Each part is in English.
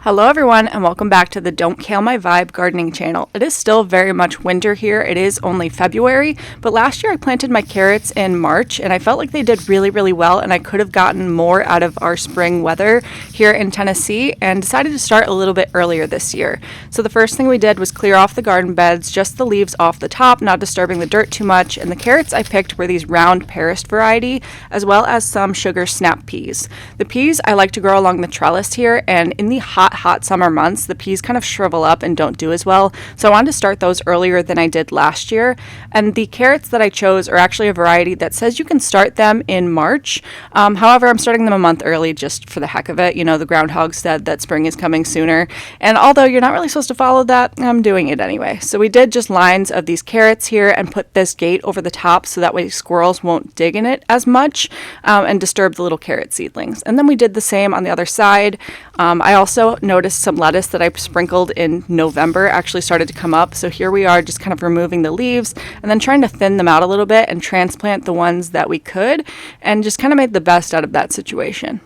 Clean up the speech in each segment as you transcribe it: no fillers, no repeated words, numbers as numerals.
Hello everyone and welcome back to the Don't Kale My Vibe gardening channel. It is still very much winter here. It is only February, but last year I planted my carrots in March and I felt like they did really well, and I could have gotten more out of our spring weather here in Tennessee and decided to start a little bit earlier this year. So the first thing we did was clear off the garden beds, just the leaves off the top, not disturbing the dirt too much, and the carrots I picked were these round Paris variety as well as some sugar snap peas. The peas I like to grow along the trellis here, and in the hot summer months, the peas kind of shrivel up and don't do as well. So I wanted to start those earlier than I did last year. And the carrots that I chose are actually a variety that says you can start them in March. However, I'm starting them a month early just for the heck of it. You know, the groundhog said that spring is coming sooner. And although you're not really supposed to follow that, I'm doing it anyway. So we did just lines of these carrots here and put this gate over the top so that way squirrels won't dig in it as much and disturb the little carrot seedlings. And then we did the same on the other side. I also noticed some lettuce that I sprinkled in November actually started to come up. So here we are just kind of removing the leaves and then trying to thin them out a little bit and transplant the ones that we could and just kind of made the best out of that situation.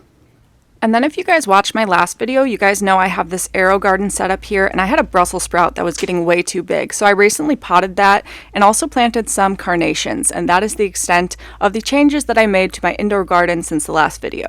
And then if you guys watched my last video, you guys know I have this arrow garden set up here, and I had a Brussels sprout that was getting way too big. So I recently potted that and also planted some carnations, and that is the extent of the changes that I made to my indoor garden since the last video.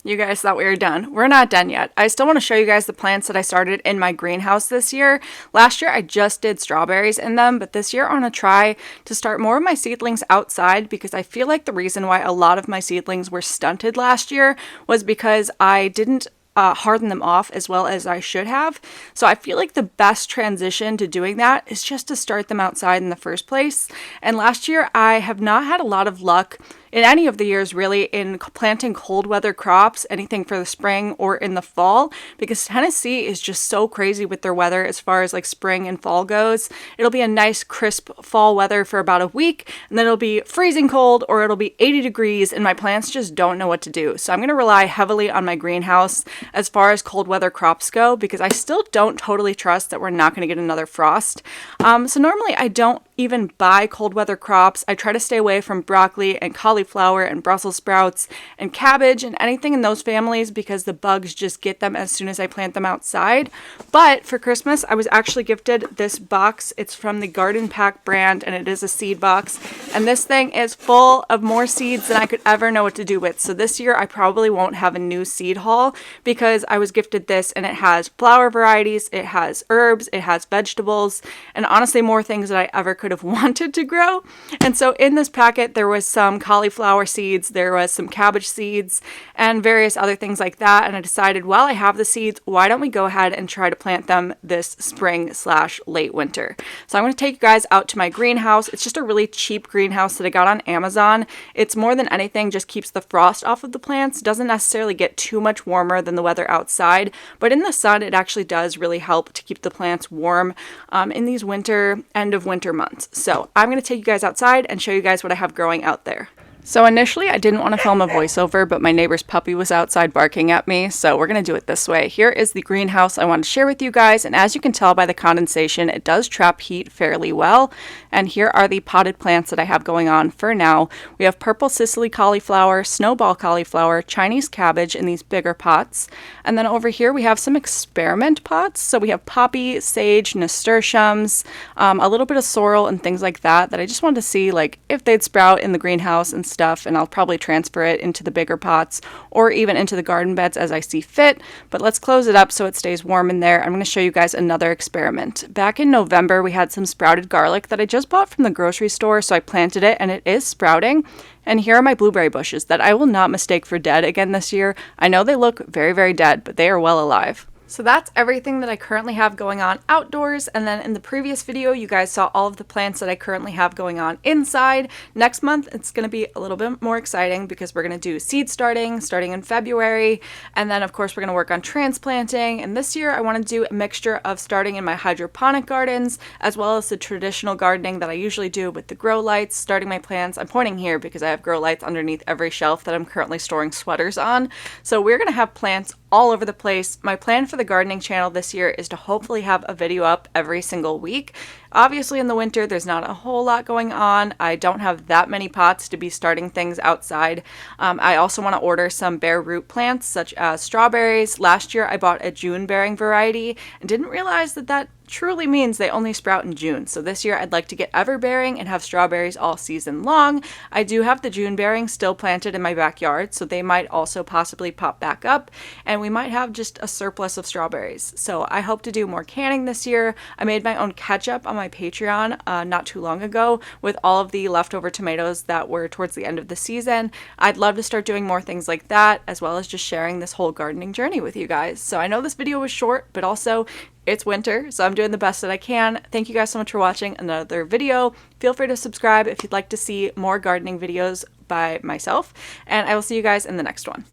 You guys thought we were done. We're not done yet. I still want to show you guys the plants that I started in my greenhouse this year. Last year I just did strawberries in them, but this year I want to try to start more of my seedlings outside because I feel like the reason why a lot of my seedlings were stunted last year was because I didn't harden them off as well as I should have. So I feel like the best transition to doing that is just to start them outside in the first place. And last year I have not had a lot of luck in any of the years really in planting cold weather crops, anything for the spring or in the fall, because Tennessee is just so crazy with their weather as far as like spring and fall goes. It'll be a nice crisp fall weather for about a week, and then it'll be freezing cold or it'll be 80 degrees, and my plants just don't know what to do. So I'm going to rely heavily on my greenhouse as far as cold weather crops go, because I still don't totally trust that we're not going to get another frost. So normally I don't even buy cold weather crops. I try to stay away from broccoli and cauliflower and Brussels sprouts and cabbage and anything in those families because the bugs just get them as soon as I plant them outside. But for Christmas, I was actually gifted this box. It's from the Garden Pack brand, and it is a seed box. And this thing is full of more seeds than I could ever know what to do with. So this year, I probably won't have a new seed haul because I was gifted this, and it has flower varieties, it has herbs, it has vegetables, and honestly more things that I ever could have wanted to grow. And so in this packet there was some cauliflower seeds, there was some cabbage seeds, and various other things like that. And I decided, while I have the seeds, why don't we go ahead and try to plant them this spring/late winter. So I'm going to take you guys out to my greenhouse. It's just a really cheap greenhouse that I got on Amazon. It's more than anything just keeps the frost off of the plants, doesn't necessarily get too much warmer than the weather outside, but in the sun it actually does really help to keep the plants warm in these end of winter months. So I'm going to take you guys outside and show you guys what I have growing out there. So initially I didn't want to film a voiceover, but my neighbor's puppy was outside barking at me, so we're going to do it this way. Here is the greenhouse I want to share with you guys, and as you can tell by the condensation, it does trap heat fairly well. And here are the potted plants that I have going on for now. We have purple Sicily cauliflower, snowball cauliflower, Chinese cabbage in these bigger pots. And then over here we have some experiment pots. So we have poppy, sage, nasturtiums, a little bit of sorrel and things like that I just wanted to see like if they'd sprout in the greenhouse and stuff, and I'll probably transfer it into the bigger pots or even into the garden beds as I see fit. But let's close it up so it stays warm in there. I'm going to show you guys another experiment. Back in November we had some sprouted garlic that I just bought from the grocery store, so I planted it and it is sprouting. And here are my blueberry bushes that I will not mistake for dead again this year. I know they look very dead, but they are well alive. So that's everything that I currently have going on outdoors, and then in the previous video you guys saw all of the plants that I currently have going on inside. Next month it's going to be a little bit more exciting because we're going to do seed starting in February, and then of course we're going to work on transplanting. And this year I want to do a mixture of starting in my hydroponic gardens as well as the traditional gardening that I usually do with the grow lights, starting my plants. I'm pointing here because I have grow lights underneath every shelf that I'm currently storing sweaters on. So we're going to have plants all over the place. My plan for the gardening channel this year is to hopefully have a video up every single week. Obviously in the winter there's not a whole lot going on. I don't have that many pots to be starting things outside. I also want to order some bare root plants such as strawberries. Last year I bought a June bearing variety and didn't realize that truly means they only sprout in June. So this year I'd like to get everbearing and have strawberries all season long. I do have the June bearing still planted in my backyard, so they might also possibly pop back up, and we might have just a surplus of strawberries. So I hope to do more canning this year. I made my own ketchup on my Patreon not too long ago with all of the leftover tomatoes that were towards the end of the season. I'd love to start doing more things like that, as well as just sharing this whole gardening journey with you guys. So I know this video was short, but also it's winter, so I'm doing the best that I can. Thank you guys so much for watching another video. Feel free to subscribe if you'd like to see more gardening videos by myself, and I will see you guys in the next one.